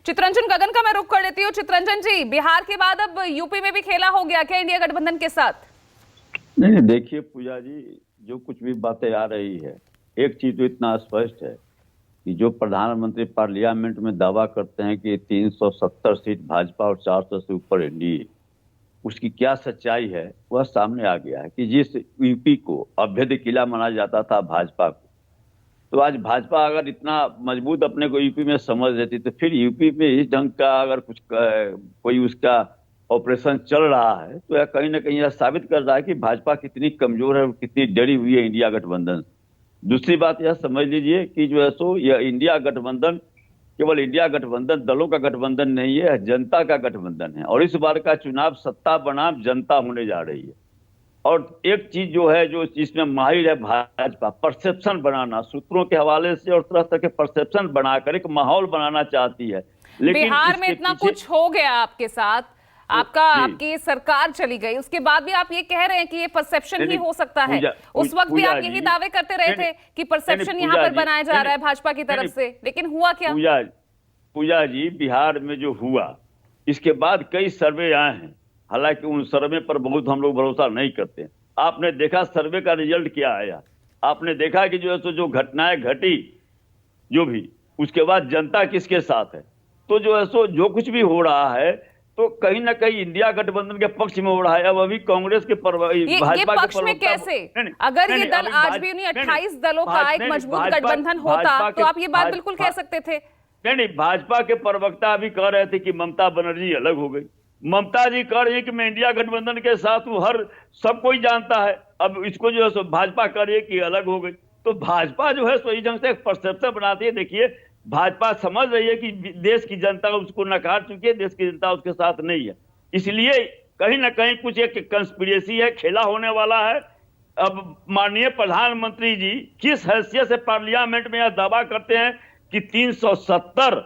चित्ररंजन गगन का मैं रुख कर लेती हूँ। चित्ररंजन जी, बिहार के बाद अब यूपी में भी खेला हो गया क्या इंडिया गठबंधन के साथ? नहीं, देखिए पूजा जी, जो कुछ भी बातें आ रही है, एक चीज तो इतना स्पष्ट है कि जो प्रधानमंत्री पार्लियामेंट में दावा करते हैं कि 370 सीट भाजपा और 400 से ऊपर एनडीए, उसकी क्या सच्चाई है वह सामने आ गया है कि जिस यूपी को अभेद्य किला माना जाता था भाजपा को, तो आज भाजपा अगर इतना मजबूत अपने को यूपी में समझ लेती तो फिर यूपी में इस ढंग का अगर कुछ कोई उसका ऑपरेशन चल रहा है तो यह कहीं ना कहीं यह साबित कर रहा है कि भाजपा कितनी कमजोर है और कितनी डरी हुई है इंडिया गठबंधन से। दूसरी बात यह समझ लीजिए कि जो है सो यह इंडिया गठबंधन केवल इंडिया गठबंधन दलों का गठबंधन नहीं है, यह जनता का गठबंधन है। और इस बार का चुनाव सत्ता बनाम जनता होने जा रही है। और एक चीज जो है, जो इसमें माहिर है भाजपा, परसेप्शन बनाना, सूत्रों के हवाले से और तरह तरह के परसेप्शन बनाकर एक माहौल बनाना चाहती है। लेकिन बिहार में इतना कुछ हो गया आपके साथ, आपकी सरकार चली गई, उसके बाद भी आप ये कह रहे हैं कि ये परसेप्शन ही हो सकता है। उस वक्त भी आप यही दावे करते रहे थे कि परसेप्शन यहाँ पर बनाया जा रहा है भाजपा की तरफ से, लेकिन हुआ क्या? पूजा जी, बिहार में जो हुआ इसके बाद कई सर्वे आए हैं, हालांकि उन सर्वे पर बहुत हम लोग भरोसा नहीं करते। आपने देखा सर्वे का रिजल्ट क्या आया? आपने देखा कि जो है तो जो घटनाएं घटी जो भी, उसके बाद जनता किसके साथ है। तो जो है सो जो कुछ भी हो रहा है तो कहीं ना कहीं इंडिया गठबंधन के पक्ष में हो रहा है। अब अभी कांग्रेस के भाजपा के पक्ष में कैसे? अगर ये दल आज भी उन्हीं 28 दलों का एक मजबूत गठबंधन होता तो आप ये बात बिल्कुल कह सकते थे। नहीं, भाजपा के प्रवक्ता अभी कह रहे थे कि ममता बनर्जी अलग हो गई। ममता जी कह रही है कि मैं इंडिया गठबंधन के साथ हूं, हर सब कोई जानता है। अब इसको जो है सो भाजपा कह रही है कि अलग हो गई। तो भाजपा जो है सो इस ढंग से एक परसेप्शन बनाती है। देखिए, भाजपा समझ रही है कि देश की जनता उसको नकार चुकी है, देश की जनता उसके साथ नहीं है। इसलिए कहीं ना कहीं कुछ एक कंस्पिरेसी है, खेला होने वाला है। अब माननीय प्रधानमंत्री जी किस हैसियत से पार्लियामेंट में यह दावा करते हैं कि 370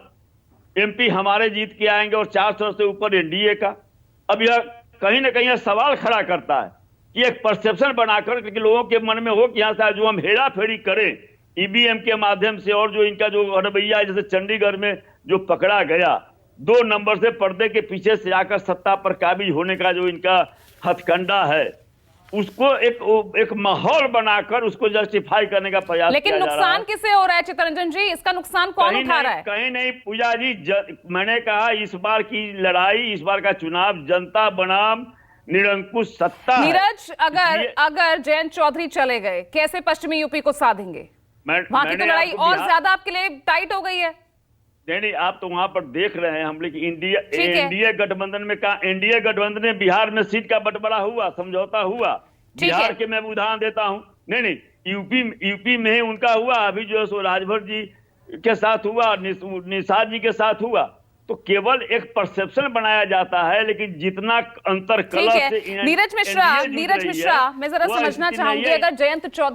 एमपी हमारे जीत के आएंगे और 400 से ऊपर एनडीए का। अब यह कहीं ना कहीं यह सवाल खड़ा करता है कि एक परसेप्शन बनाकर कि लोगों के मन में हो कि यहाँ से जो हम हेरा फेरी करें ईवीएम के माध्यम से, और जो इनका जो रवैया है, जैसे चंडीगढ़ में जो पकड़ा गया 2 नंबर से पर्दे के पीछे से आकर सत्ता पर काबिज होने का जो इनका हथकंडा है, उसको एक माहौल बनाकर उसको जस्टिफाई करने का प्रयास। लेकिन नुकसान किसे हो रहा है चित्ररंजन जी? इसका नुकसान कौन उठा रहा है? कहीं नहीं पूजा जी, मैंने कहा इस बार की लड़ाई, इस बार का चुनाव जनता बनाम निरंकुश सत्ता। नीरज, अगर जयंत चौधरी चले गए, कैसे पश्चिमी यूपी को साधेंगे? वहां की तो लड़ाई और ज्यादा आपके लिए टाइट हो गई है। नहीं, आप तो वहां पर देख रहे हैं। हम लोग एनडीए गठबंधन में कहा, एनडीए गठबंधन में बिहार में सीट का बंटवारा हुआ, समझौता हुआ। बिहार के मैं उदाहरण देता हूं। नहीं, यूपी में ही उनका हुआ। अभी जो है सो राजभर जी के साथ हुआ, निषाद जी के साथ हुआ। तो केवल एक परसेप्शन बनाया जाता है, लेकिन जितना अंतर कलह से नीरज मिश्रा, मैं जरा समझना चाहूंगी, अगर जयंत चौधरी